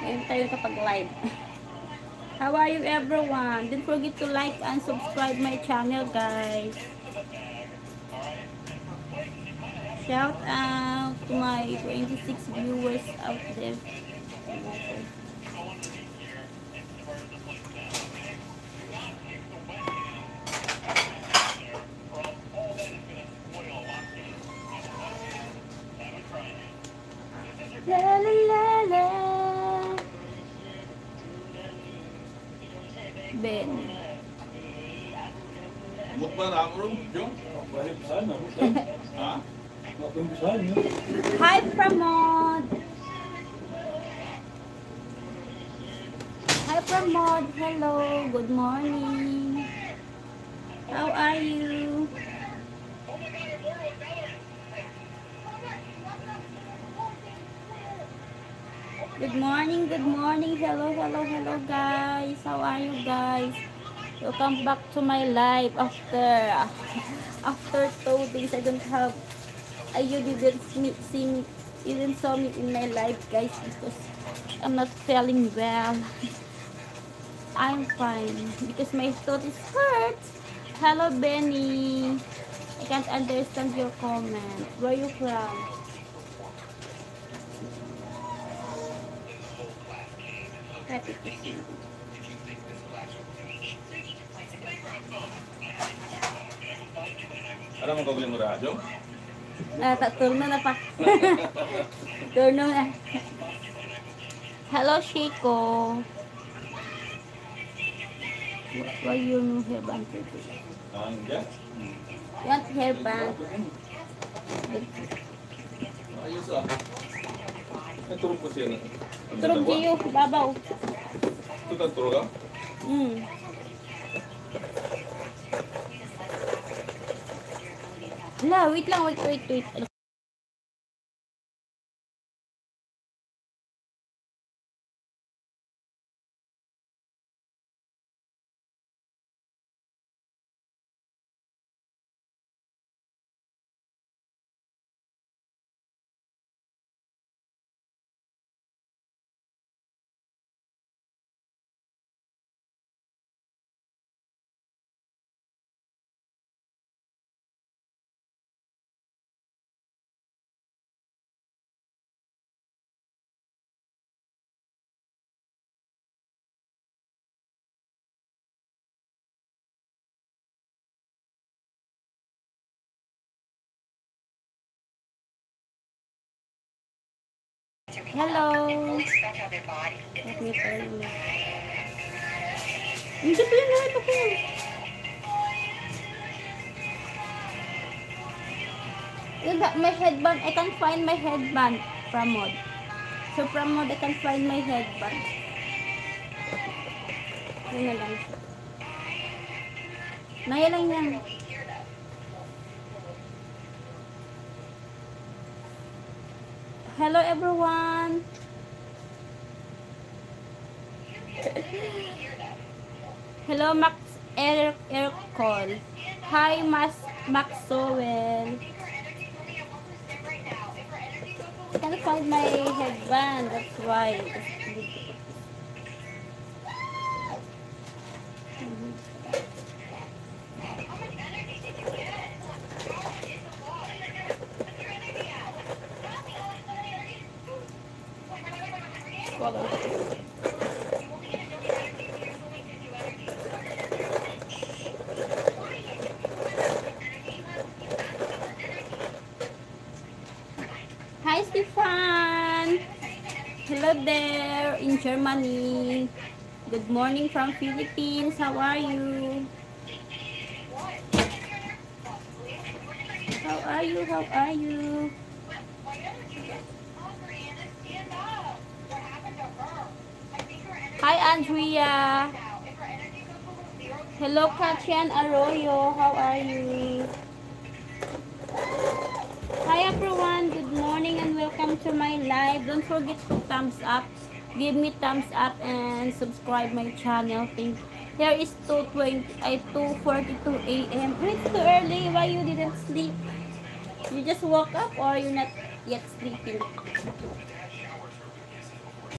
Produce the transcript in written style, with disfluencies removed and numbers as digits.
Ngayon tayo kapag live. How are you everyone? Don't forget to like and subscribe my channel, guys. Shout out to my 26 viewers out there. La la la la. Ben. Mukbang ako rin, Jong. Ha? Hi, Pramod. Hi, Pramod. Hello. Good morning. How are you? Good morning, good morning. Hello, hello, hello, guys. How are you, guys? Welcome back to my live after 2 days. I don't have. You didn't see me. You didn't saw me in my live, guys, because I'm not feeling well. I'm fine because my throat is hurt. Hello, Benny. I can't understand your comment. Where are you from? Happy to see you. Ano mong gawin mo ra, Jong? Turno na pa. Turno na. Hello, Chico. Why you no hairband today? Diyan? You want hairband? Ayos ah. Naturog po siya na. Turog kayo, babaw. Ito ka turog ah? Hala, wait lang, wait. Hello. Let me tell you. Hindi pa yung live ako. My headband, I can't find my headband, Pramod. So Pramod, I can't find my headband. Yun na lang. Naya lang yan. Hello everyone. Hello Max Eric Call. Hi Maxwell. I can't find my headband, that's why. Hi Stefan. Hello there in Germany. Good morning from Philippines. How are you? How are you? How are you? Hi Andrea. Hello Katyan Arroyo. How are you? Hi everyone. Good morning and welcome to my live. Don't forget to thumbs up. Give me thumbs up and subscribe my channel. Thank you. Here is 2:42 a.m. It's too early. Why you didn't sleep? You just woke up or you're not yet sleeping?